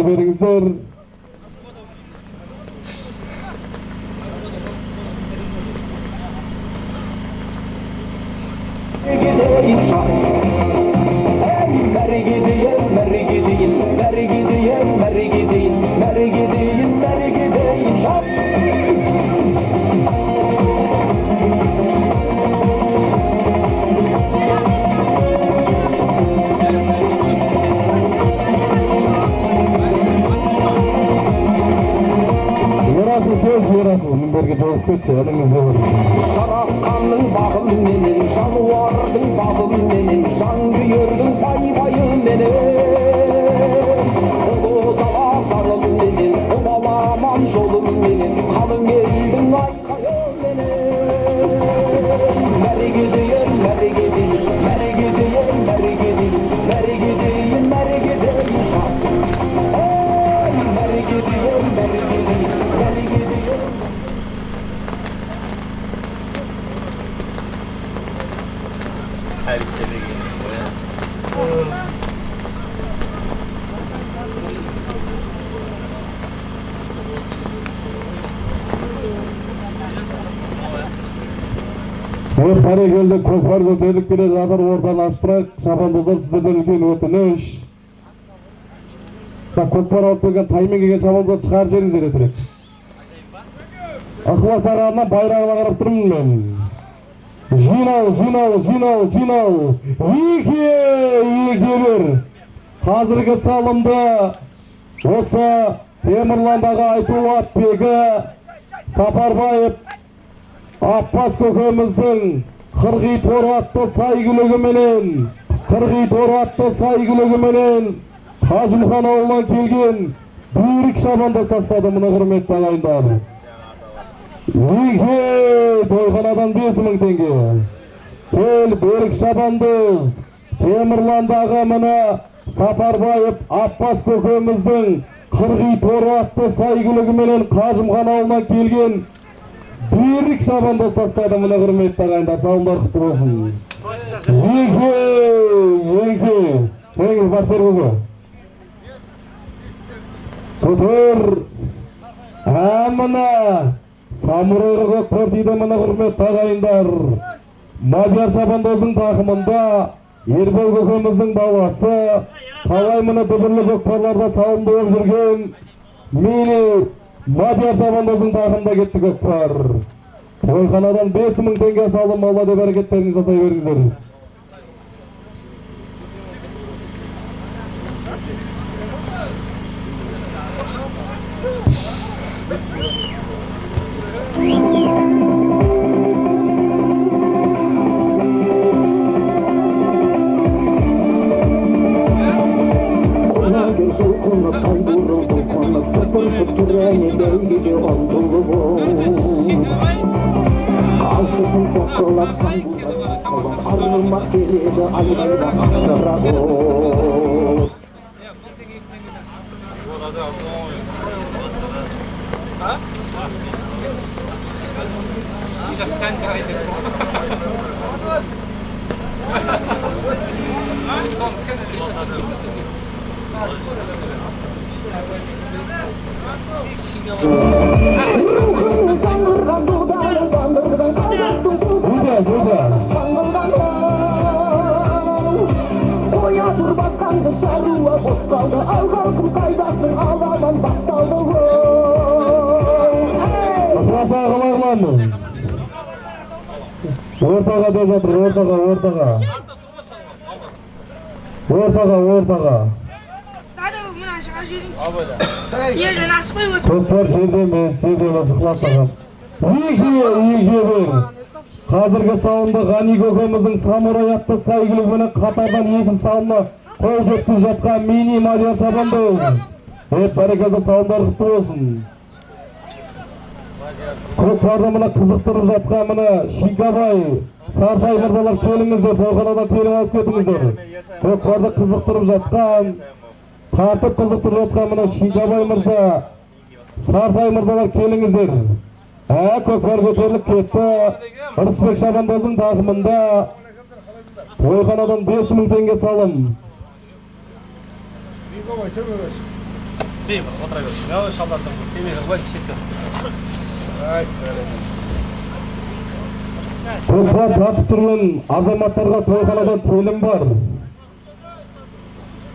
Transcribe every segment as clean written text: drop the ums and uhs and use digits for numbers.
Беріңіздер. Мінберге жауып кетші, әліңізде бар. Жаратқанның бағыменен, жануардың бағыменен, жанкүйердің бай-байыменен, ұлы дала залыменен, ұлаламан жолыменен, қалың елдің айқайыменен. Мәреге дейін, мәреге дейін, мәреге дейін, мәреге дейін, мәреге дейін, мәреге дейін, мәреге дейін, мәреге дейін, мәреге дейін. Қарекелді көкпар көтеріліп келе жатыр, ортаны аштырайық. Шабандоздар, сіздерден үлкен өтініш. Көкпар алып келген таймен келген шабандоздар шығарып жіберіңіздер ертерек. Ықылас ағамнан байрағына қарап тұрмын мен. Жинал. Екі бір. Қазіргі салымды осы Темірландағы Айтулы Атбегі Сапарбаев Аппас көкеміздің қырғи торатты сайгүлігіменен Қажымхан ауылынан келген бүйрік шабанда састады. Мұны құрметті ағайындар. Екі тойханадан 5.000 теңге. Кел берік шабандыз Темірландағы мұны Сапарбаев Аппас көкеміздің қырғи торатты сайгүлігіменен Қажымхан ауылынан келген бүйрік шабандыз тастады. Мұны құрметті ағайындар, сауындар құтты болсын. Екі теңіз бақтыр көгі көтір. Мұны самурайға көктір дейді. Мұны құрметті ағайындар, Мадияр шабандоздың тақымында Ербол көкеміздің баласы қалай мұны дүбірлі көкпарларда салым болып жүрген мені Мадияр шабандоздың тақымында кетті көкпар. Тойханадан 5.000 теңге салым, Алла деп әрекеттерін жасай беріңіздер. Алшысын соқтылап саңғылап арылмақ келеді айдайда ақсырады. Қоя тұр басқанды шаруа босталды, ал халқым қайдасың, аламан басталды. Ортаға деп жатыр, ортаға. Елден ашпай өтіп. Көкпар жерден ықыластаған. Екі бір. Қазіргі салымды Ғани көкеміздің самурай атты сайгүлігімен қатардан екінші салымы қол жеткізіп жатқан мини Мадияр шабандоз. Бәрекелді, салымдар құтты болсын. Көкпарды мұны қызықтырып жатқан мұны Шикабай, Сарбай мырзалар келіңіздер, тойханадан келіп алып кетіңіздер. Көкпарды қызықтырып жатқан, тартып қызықтырып жатқан мұны Шикабай мырза, Сарбай мырзалар келіңіздер. Көкпар көтеріліп кетті. Ырысбек шабандоздың тақымында тойханадан 5.000 теңге салым. кетпей бір отыра берсін. Ой, шалдардың темекі қойып кеткен. Тоқпар тапып тұрған азаматтарға тойханадан телім бар.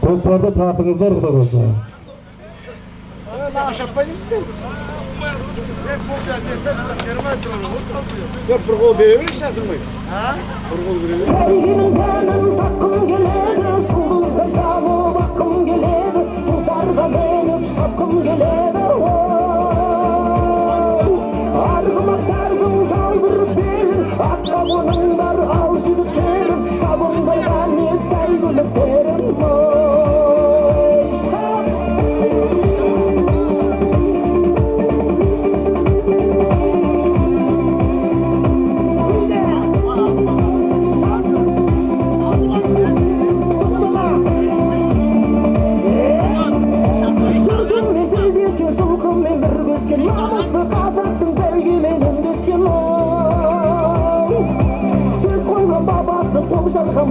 Тоқпарды тартыңыздар құда болса. Bir kol beğenir işlesin mi? Ha? Bir kol beğenir. Sevginin kanın takım geledi, şulduzda canı bakım geledi, tutarda benim şapkım geledi. Argıma targım kaldırıp verir, atla bunun var al jüdük verir, sabunda yani saygılık verir.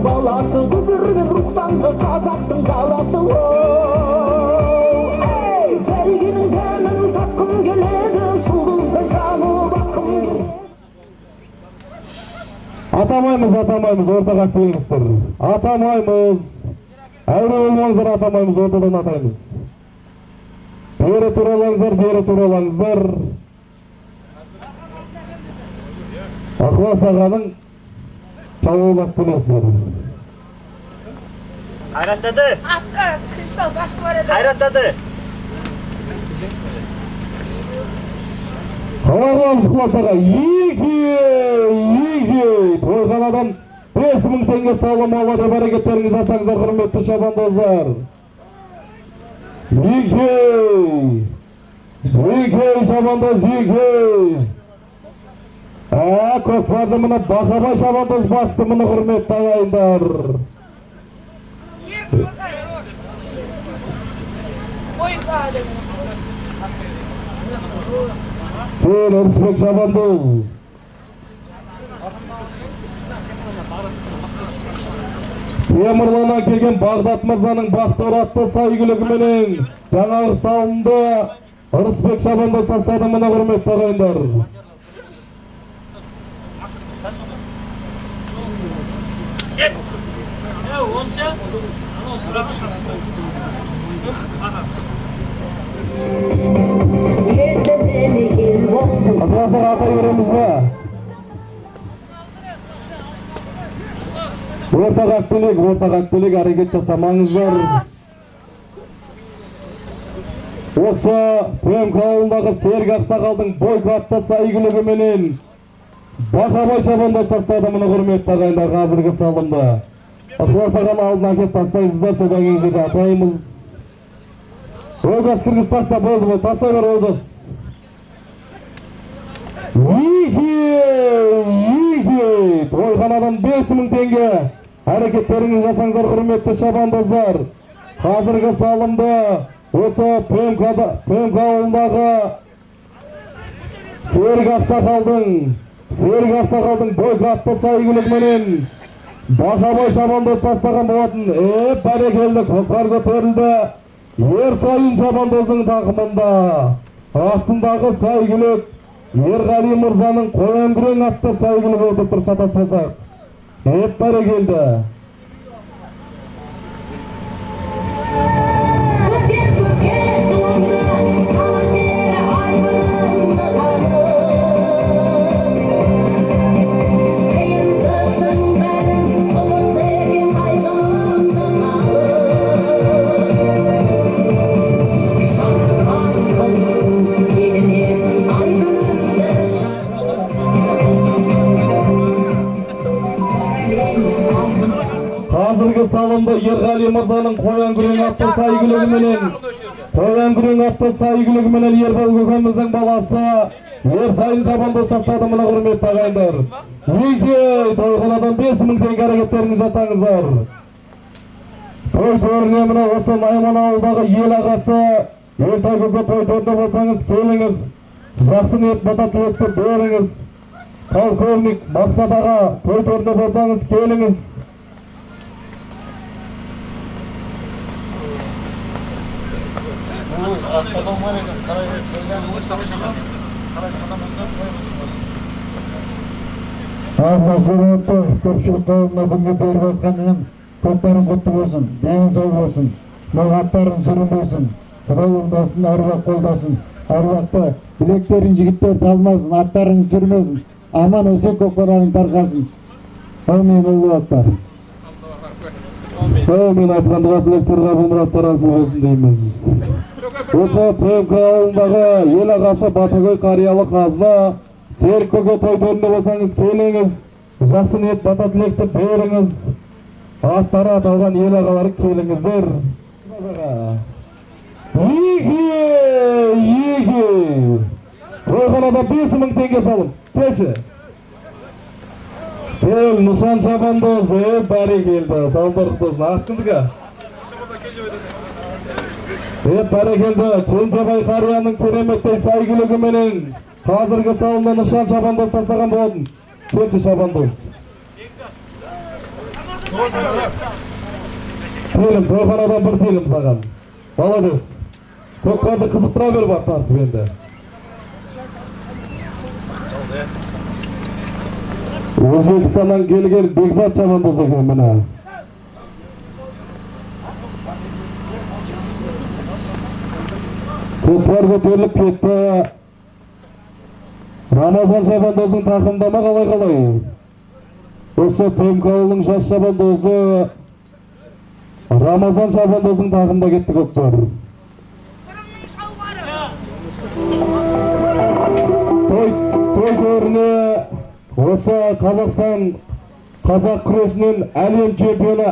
Balası bu bir ruhtandı Kazak'tın dalası. Ey belginin kanın takım geledi, şulduzda canı bakım geledi. Atamaymız, ortaga atпайыңыздар. Atamaymız. Әуре болмаңыздар, атамаймыз, ортадан атаймыз. Бері туралаңыздар. Ықылас ағаның çağırmak bilesizler. Hayratladı. Hatta kristal başka var edi. Hayratladı. Қалағымыз құласаға егі тойханадан 5.000 теңге салым алады деп әрекеттеріңіз жасаңыздар, құрметті шабандоздар. Егі шабандоз, егі. Көкпарды мұны Бақабай шабандоз басты, мұны құрметті ағайындар. Жер қорғай. Ойынға адым. Ырысбек шабандоз. Темірлана келген Бағдат мырзаның Бақтор атты сайгүлігіменен жаңағы салынды Ырысбек шабандоз тастады, мұны құрметті ағайындар. Atlasaq ата көреміз ба? Ортаға ақтелік әрекет жасамаңыздар. Осы Пөмк ауылындағы Серік Ақсақалдың бойкатты сайгүлігіменен Бақабай шабандоз тастады, мұны құрметті ағайындар, қазіргі салымды. Ықылас ағаны алдына әкеп тастайсыздар, содан кейін жерде атаймыз. Олжас кіргіз таста, болды бол, тастай бар Олжас. Тойханадан 5.000 теңге әрекеттеріңіз жасаңыздар, құрметті шабандоздар. Қазіргі салымды осы Пөмк ауылындағы Серік Ақсақалдың бойкатты сайгүлігіменен Бақабай шабандоз тастаған болатын. Бәрекелді, көкпар көтерілді. Ерсайын шабандоздың тақымында астындағы сайгүлік Ерғали мырзаның Қоян-күрең атты сайгүлігі өтіп тұр, шатаспасақ. Бәрекелді. Қазіргі салымды Ерғали мырзаның Қоян-күрең атты сайгүлігіменен Ербол көкеміздің баласы Ерсайын шабандоз тастады, мұны құрметті ағайындар. Тойханадан 5.000 теңге әрекеттеріңіз жасаңыздар. Той төріне мына осы Найман ауылдағы ел ағасы Елтай көке той төрінде болсаңыз келіңіз. Жақсы ниет бата тілекті беріңіз. Полковник Мақсат аға той төрінде болсаңыз келіңіз. Assalamualaikum. Hurmatli ko'pchilik qavmga bunga berib o'tganingim ko'plaring qutti bo'lsin, deng sog' bo'lsin, muhabbatlaring surun bo'lsin, Xudo yo'ldasin, arvoh qo'ldasin, har vaqtda bileklerin jigitlar talmasin, atlaring sürmesin, aman eşek ko'klaring tarqasin. Amin Alloh akbar. Amin aytqandaqa bileklarga umratlar nasib bo'lsin deymiz. O'sha PMK ауылындағы ел ағасы Батагөй қариялық қазына серіккөге той төрінде болсаңыз келіңіз, жақсы ниет бата тілекті беріңіз, аттары аталған ел ағалары келіңіздер. Еге! Тойханада 5.000 теңге салым. Келші. Кел, нышан шабандоз, бәрекелді. Салдар құтылсын. Ақтыңдыға. Бәрекелді. Кенжебай қарияның кереметтей сәйгілігі менен қазіргі салымда нышан шабандоз тастаған болатын. Келші шабандоз. Телім, тойханадан бір телім саған. Молодец. Көкқарды қызықтыра бер бар тартып енді. Өзбекстаннан келген Бекзат шабандоз екен мына. Көкпар көтеріліп кетті. Рамазан шабандоздың тақымдама қалай? Осы PMK ауылының жас шабандозы Рамазан шабандоздың тақымда кетті көкпар. Той төріне осы Қазақстан қазақ күресінен әлем чемпионы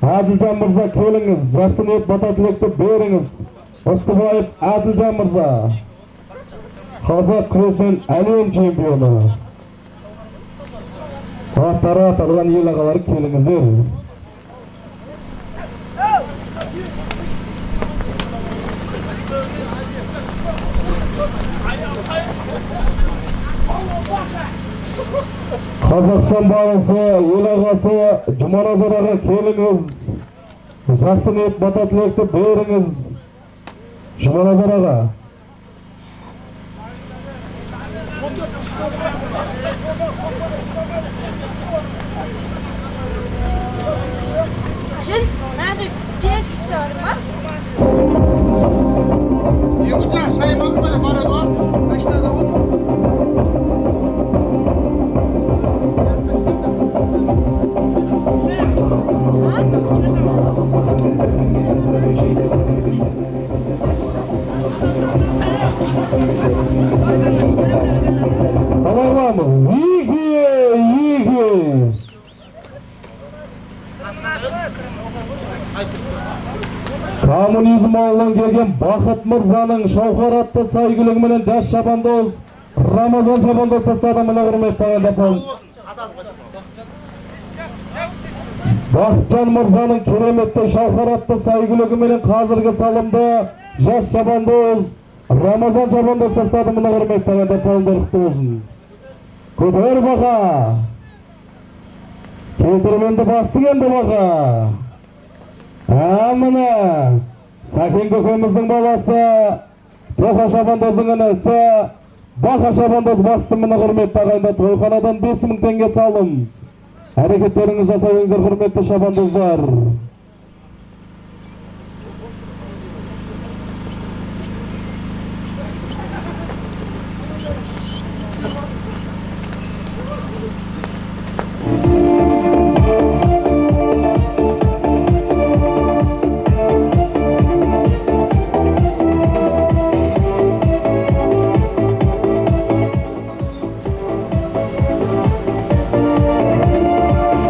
Әділжан мырза келіңіз, жақсы ниет бата тілекті беріңіз. Ыстыбаев Әділжан мырза қазақ күресінен әлем чемпионы. Аттары аталған ел ағалары келіңіздер. Қазақстан баласы, ел ағасы Жұманазар аға келіңіз. Жақсы ниет бата тілекті беріңіз. Жұманазар аға. Жин, надо пеш istiyorum ha. Yıkıca sayma böyle bana doğru. Başta da ol. Tamam mı? Yiği. Коммунизм ауылынан келген Бақыт Мырзаның шауқар атты сәйгүлігі менен жас шабандоз Рамазан шабандоз тастады. Мына құрметті ағайындар. Бақытжан Мырзаның кереметті шауқар атты сәйгүлігі менен қазіргі салымда жас шабандоз Рамазан шабандоз тастады. Мына құрметті ағайындар, салымдар құтты болсын. Көтер баға. Келтірменді басты енді баға. Мына Сәкен көкеміздің баласы Тоқа шабандоздың інісі Бақа шабандоз басты. Мына құрметті ағайындар, тойханадан 5.000 теңге салым. Әрекеттеріңіз жасайыңыздар құрметті шабандоздар.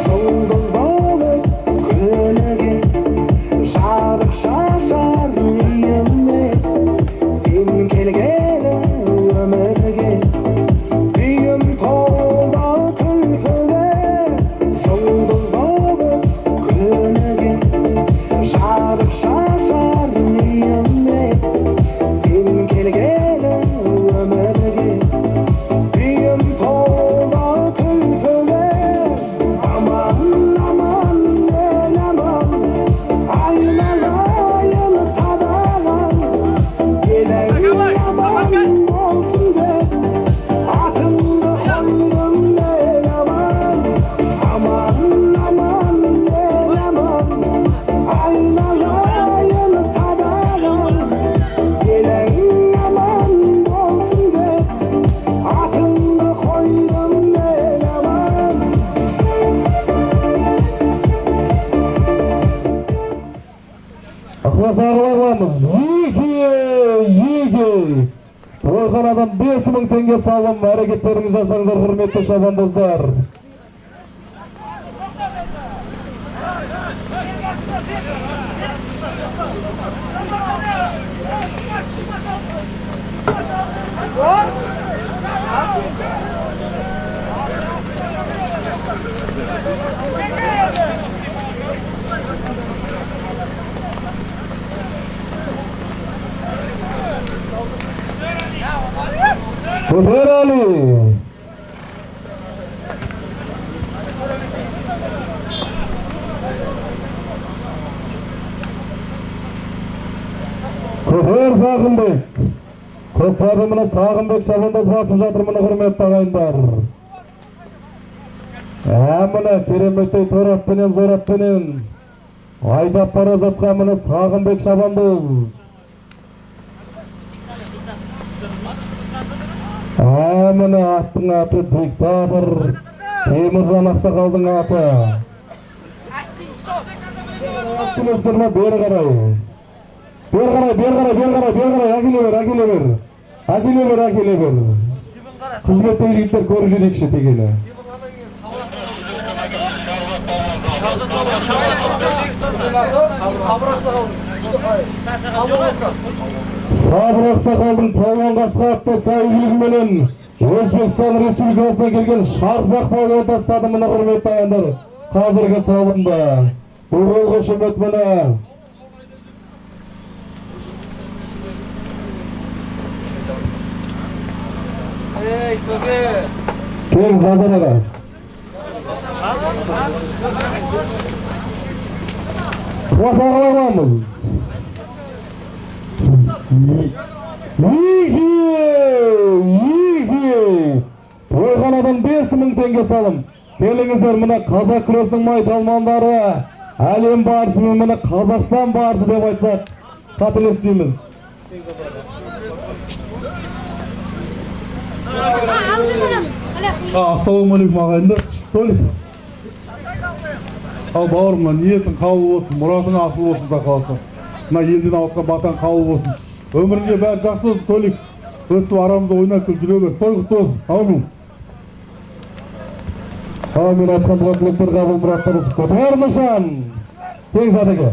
Жұлдыз болып күні Еге! Тойханадан 5.000 теңге салым, әрекеттеріңіз жасаңыздар, құрметті шабандоздар. Көтерәли! Көтер Сағынбек! Көкпарды мына Сағынбек шабандоз басып жатыр, мына құрметті ағайындар. Мына кереметтей тораппенен, зораппенен айдап бара жатқан мына Сағынбек шабандоз. Мына аттың аты диктатор Теміржан Ақсақалдың аты. Сілестерме бері қарай. Әкеле бер. Қызметтегі жігіттер көріп жүрекші тегені. Сабыр Ақсақалдың палуан қасқатты сәйгілігіменен Өзбекстан Республикасына келген Шарзақ палуан тастады, мына құрметті ағайындар. Қазіргі салымда бұл қошемет мына. Ey, Toze! Кең Задanaға. Қуасағаламыз. Тойханадан 5.000 теңге салым. Келіңіздер, мына қазақ күресінің майталмандары, әлем барысы мен мына Қазақстан барысы деп айтсақ, қателеспейміз. Ассалаумағалейкум ағайындар. Толик. Ал бауырым, ниетің қабыл болсын, мұратың асыл болсын да қаласа. Мына елден ауытқан батан қабыл болсын. Өміріңде бәрі жақсы болсын, Толик. Өстіп арамызда ойнап күліп жүре бер. Той құтты болсын. Аумин. Аумин, айтқан тілектер қабыл мұраттар болсын. Көтер нышан. Тең задеге.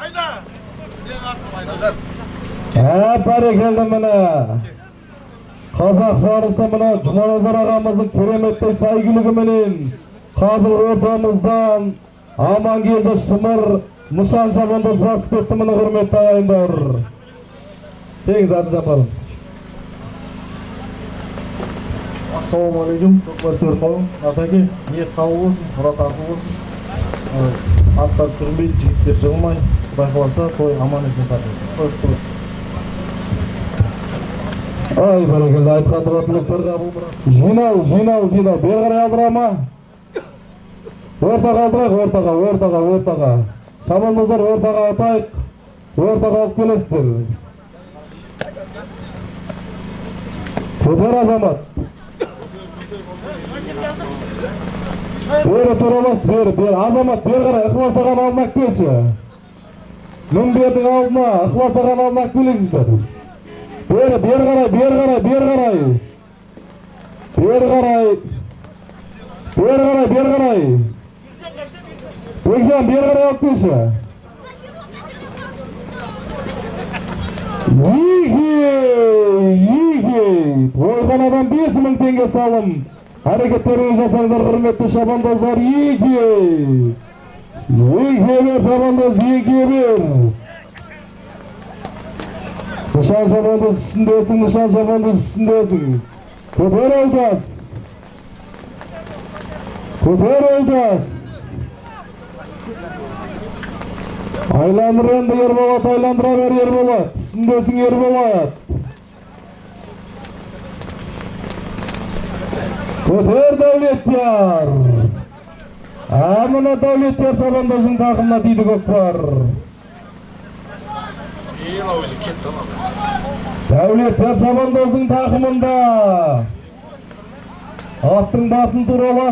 Айда! Бәрекелді міне. Қазақ жарысы мына Жұманазар ағамыздың кереметтей сәйгілігіменен қазір ортамыздан Амангелді Шымыр нышан шабандоз басып кетті, мына құрметті ағайындар. Теңіз аты жапарым. Ассалаумағалейкум. Көкбар Сөрқауым. Атаке, ниет қабыл болсын, мұрат асыл болсын. Аттар сүрінбейді, жігіттер жығылмай. Құдай қаласа, той аман есен тартылсын. Той құтты болсын. Ай, бәрекелді, айтқан тұратын жинал. Бер қарай алдырама. Ортаға алдырайық, ортаға. Шабандоздар ортаға атайық. Ортаға алып келесіздер. Көтер азамат. Бері тұралас, бері. Азамат, бер қарай, ықыласаған алдына келші. Мінбердің алдына, ықыласаған алдына келіңіздер. Бер қарай. Бекжан, бер қарай алып келші. Тойханадан 5.000 теңге салым. Әрекеттеріңіз жасаңыздар, құрметті шабандоздар. Бер шабандоз, бер. Нышан шабандоз үстіндесің. Көтер Олжас. Айландыр енді Ерболат, айландыра бер Ерболат. Үстіндесің Ерболат. Көтер Дәулеттер. Мына Дәулеттер шабандоздың тақымына тиді көкпар. Дәулеттер шабандоздың тақымында. Аттың басын турала.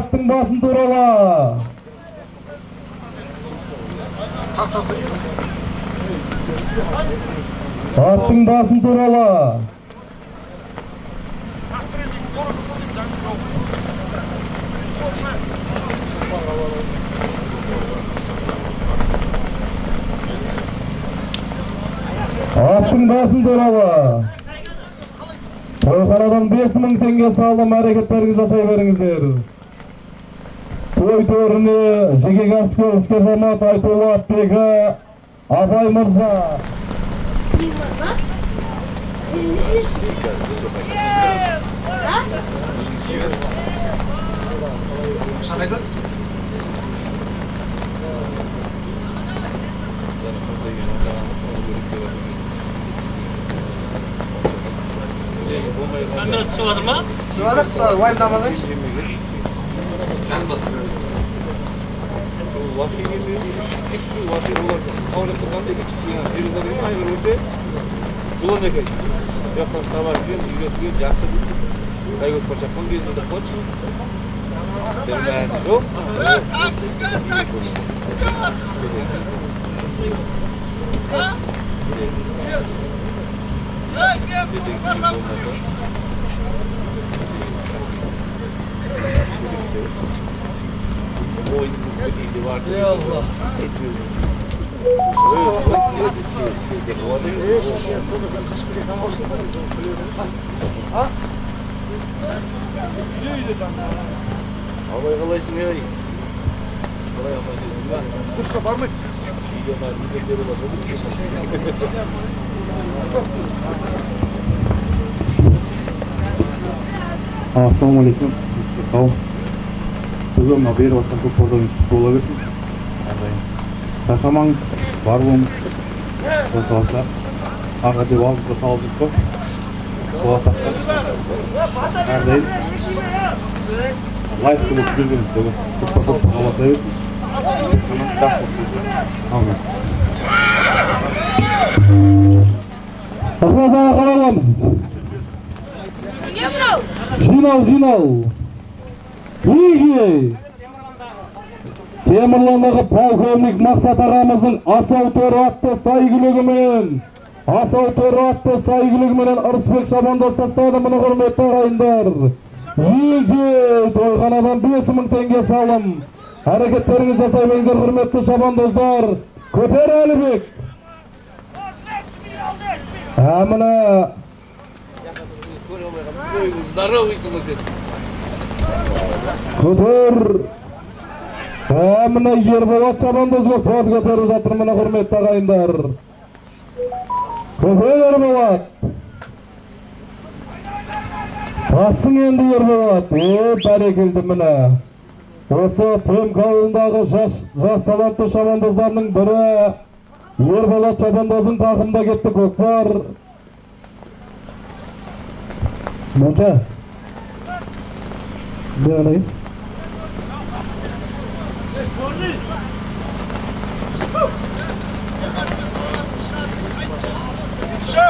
Аттың басын турала. Аттың басын турала. Тойханадан 5.000 теңге салым, әрекеттеріңізді жасай беріңіздер. Той төріне жеке кәсіпкер іскер азамат Айтолла Атбегі Абай мырза. Ақшаны айтасыз? Камера түсіп жатыр ма? Түсіп жатыр, уайымдамасаңыз. Вообще келмейді, үш жыл вообще оларды қауырып тұрғанда периодқа дейін айғыр өрсе жолын екен. Жақтан штаба жүрген, үйге түген, жақсы дейді. Қайгөт бір шаққан кезінде де қуатшы. Бәрі жоқ. Абай қалайсың ей? Қалай аман-есен ба? Курсқа бармайды. Ассалаумағалейкум. Қауым. Бүгін мына беріп жатқан көп қолдауыңыз бола берсін. Шаршамаңыз, бар болыңыз. Ол қаласа аға деп алдымызға салып жүріп қой. Болашақта әрдайым лайф болып жүргеніміз бүгін көп қаласа берсін. Жақсылық болсын. Амин. Ықылас аға қараламыз. Жинал. Иге! Темірландағы полковник Мақсат ағамыздың асау торы атты сайгілігіменен Ырысбек Шабандоз тастады мұны құрметті ағайындар. Иге! Тойханадан 5.000 теңге салым. Әрекеттеріңіз жасай беріңіздер құрметті Шабандоздар. Көтер Әлібек. Әміні. Көтер. Әміні Ерболат Шабандозға қуат көтеріп жатыр мұны құрметті ағайындар. Көтер Ерболат. Басың енді Ерболат. Бәрекелді міне. Осы ПМК ауылындағы жас талантты шабандоздарының бірі Ерболат Шабандоздың тақымда кетті көкпар. Мұнша? Ne anayız?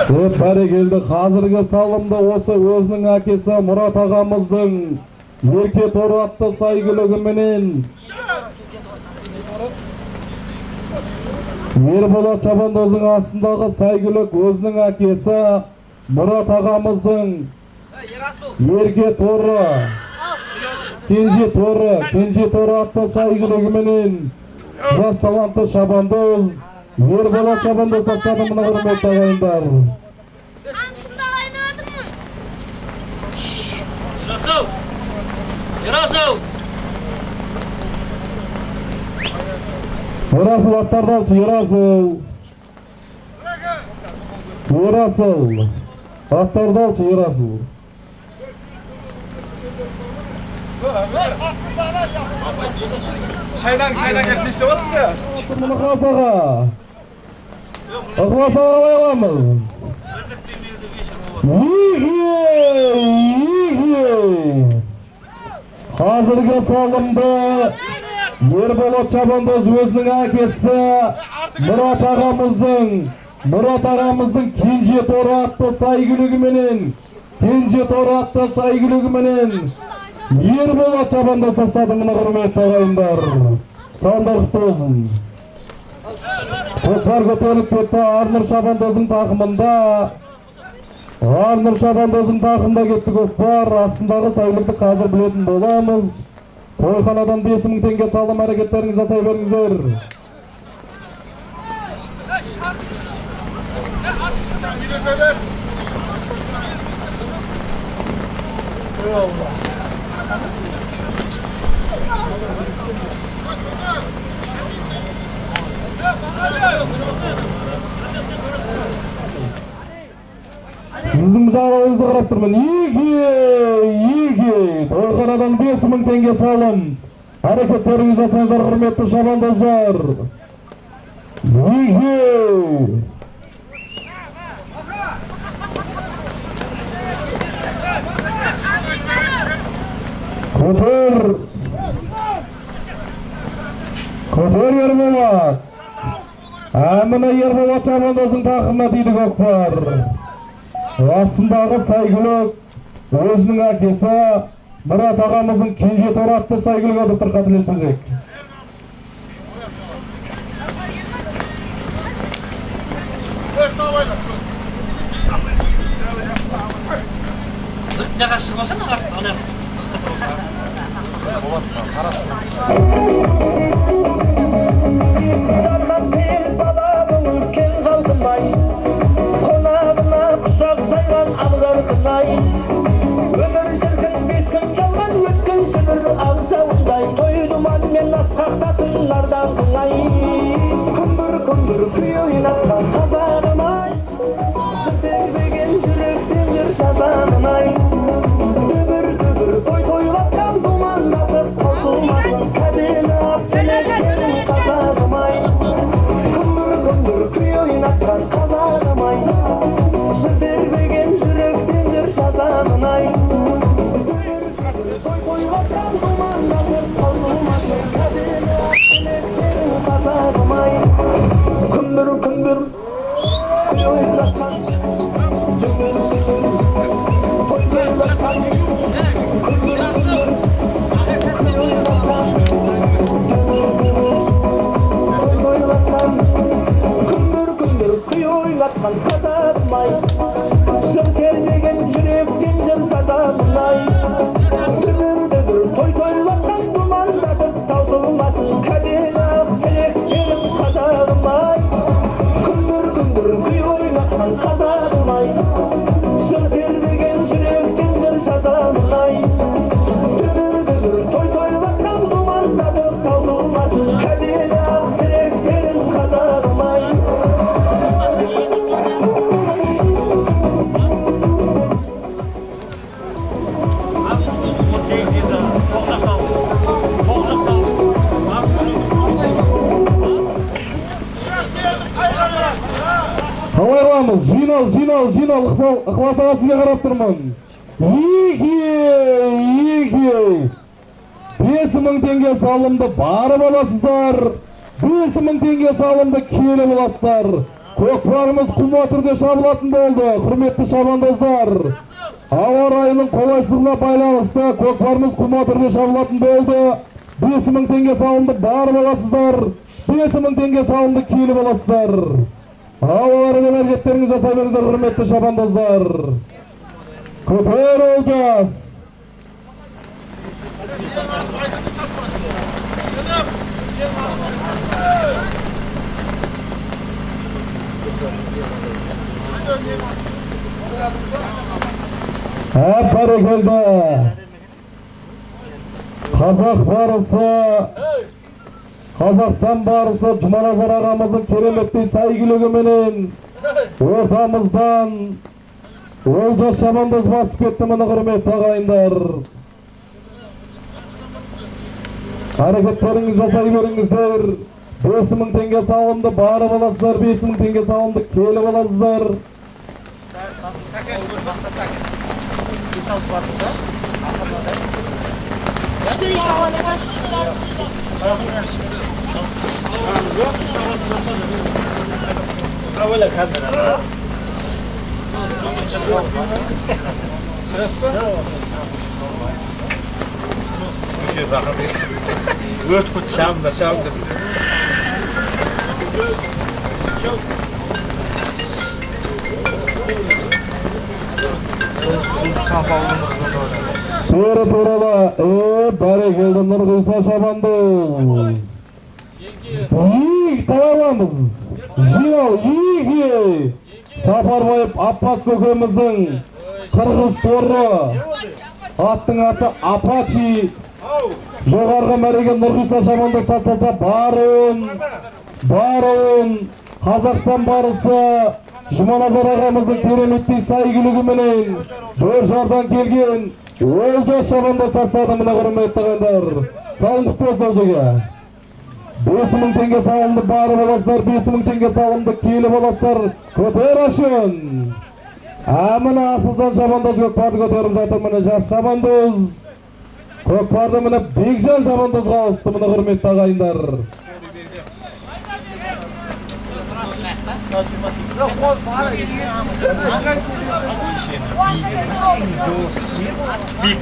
Бәрі келді. Қазіргі салымда осы өзінің әкесі Мұрат ағамыздың Ерке торы атты сайгілігіменен Ерболат Шабандоздың астындағы сайгілік өзінің әкесі Мұрат ағамыздың Ерке торы Кенже торы атты сайгілігіменен жас талантты Шабандоз Ерболат Шабандоз тастады мұны құрметті ағайындар. Ерасыл аттарды алшы, Ерасыл. Аттарды алшы, Ерасыл. Шайдан келіп не істеп жатсыз ба? Ықылас аға қалай аламыз? Қазіргі салымды Ерболат Шабандоз өзінің әкесі Мұрат ағамыздың Кенже торы атты сайгілігіменен Ерболат Шабандоз тастады мұны құрметті ағайындар. Сандырықты болсын. Toplar көтеріліп кетті Арнұр Шабандоздың тақымында. Арнұр Шабандоздың тақымында кетті көкпар. Астындағы сәйгүлікті қазір білетін боламыз. Тойханадан 5.000 теңге салым әрекеттерін жасай беріңіздер. Сіздің жағалауыңызды қарап тұрмын. Еге! Тойханадан 5.000 теңге салым. Әрекеттеріңіз жасаңыздар, құрметті шабандоздар. Еге! Көтер Ерболат. Мына Ерболат шабандоздың тақымына дейді көкпар. Астындағы сәйгүлік өзінің әкесі Мұрат ағамыздың кенже торатты сәйгүлік адыр қателеспесек. Өмір шіркін 5 күн жалған өткен шүбір ағшауындай тойдуманмен асқақтасын нардан қыңай күмбір күй ойнатқан қазағым-ай тербеген жүректен жыр жазамын-ай дүбір тойлатқан думандатып таусылмасын кәделі аттелердің қазағым-ай күмбір күй ойнатқан қазағым-ай тербеген жүректен жыр жазамын-ай тойлатқан думандатып таусылмасын кәделі аттелердің қазағым-ай күмбір күй ойнатқан қазағым-ай жыр тербеген жүректен жыр жазамын-ай дүбір тойлатқан думандатып таусылмасын кәделі ақ тілектерім қазағым-ай күмбір күй ойнатқан қазағым-ай жыр тербеген жүректен жыр жазамын-ай дүбір тойлатқан думандатып таусылмасын кәделі ақ тілектерім қазағым-ай Қалай қыламыз? Жинал, ықылас аға сізге қарап тұрмын. Еге! 5.000 теңге салымды барып аласыздар. 5.000 теңге салымды келіп аласыздар. Көкпарымыз құма түрде шабылатын болды, құрметті шабандоздар. Ауа райының қолайсыздығына байланысты көкпарымыз құма түрде шабылатын болды. 5.000 теңге салымды барып аласыздар. 5.000 теңге салымды келіп аласыздар. Ауыларының әрекеттеріңіз жасай беріңіздер, құрметті шабандоздар. Көтер Олжас. Бәрекелді. Қазақ барысы, Қазақстан барысы Жұманазар ағамыздың кереметтей сәйгүлігіменен ортамыздан Олжас шабандоз басып кетті, мына құрметті ағайындар. Әрекеттеріңіз жасай беріңіздер. 5.000 теңге салымды барып аласыздар, 5.000 теңге салымды келіп аласыздар. Öt kut şamda. Beri turala barakeldi Nurgisa Şabandız. Yiğik tavalamız. Jiyal yiğik. Safarbayıp Abbas kökemizin Kırgız toru. Attın atı Apache. Жоғарғы мәреге Нұрғиса Шабандыз тастаса барын Қазақстан барысы Жұманазар ағамыздың кереметтей сайгүлігіменен бір жардан келген Олжас Шабандыз тастады. Мына құрметті ағайындар, салым құтты болсын Олжаға. 5000 теңге салымды бары боласыздар, 5000 теңге салымды келі боласыздар. Көтер ашын. Мына Асылжан Шабандыз көкпарды көтеріп жатыр. Мына жас Шабандыз көкпарды мына Бекжан Шабандызға ауысты. Мына құрметті ағайындар.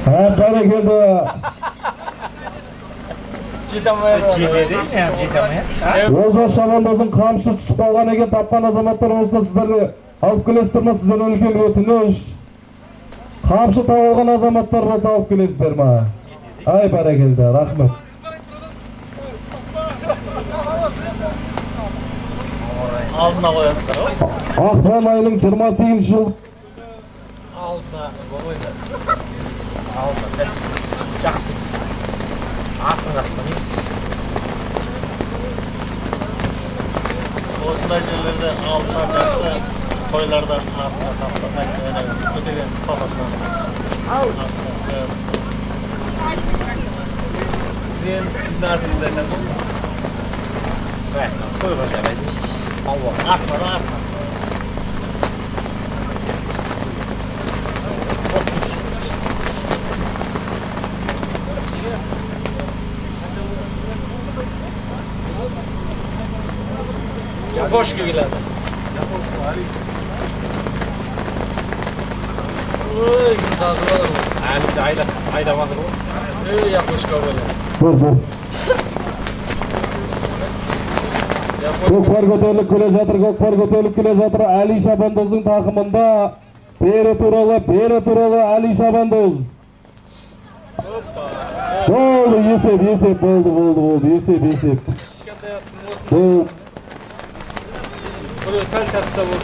Бәрекелді. Олжас Шабандыздың қамшы түсіп қалған екен. Тапқан азаматтар болса сіздерге алып келесіздер ме? Сізден үлкен өтініш. Қамшы табылған азаматтар болса алып келесіздер ме? Ай, бәрекелді, рахмет. Алдына қоясыздар ғой. Ақпан айының 28 жыл. Алдына қойыңдар. Алдына кәсіп. Жақсы. Артын емес. Осындай жерлерде алдына жақсы, тойларда артына таптырмайды. Көтеген папасынан. Артына сүйер. Sizin артыңызда айтамын. Қойға жарайды. Артына да артына. Yapoşka geladi. Oy, dağılır. Ali aydamadır o. Yapoşka böyle. Dur. Көкпар көтеріліп келе жатыр. Али Шабандыздың тақымында бері туралы Али Шабандыз. Болды, есеп, болды, есеп. Bunu sen tapsa bu.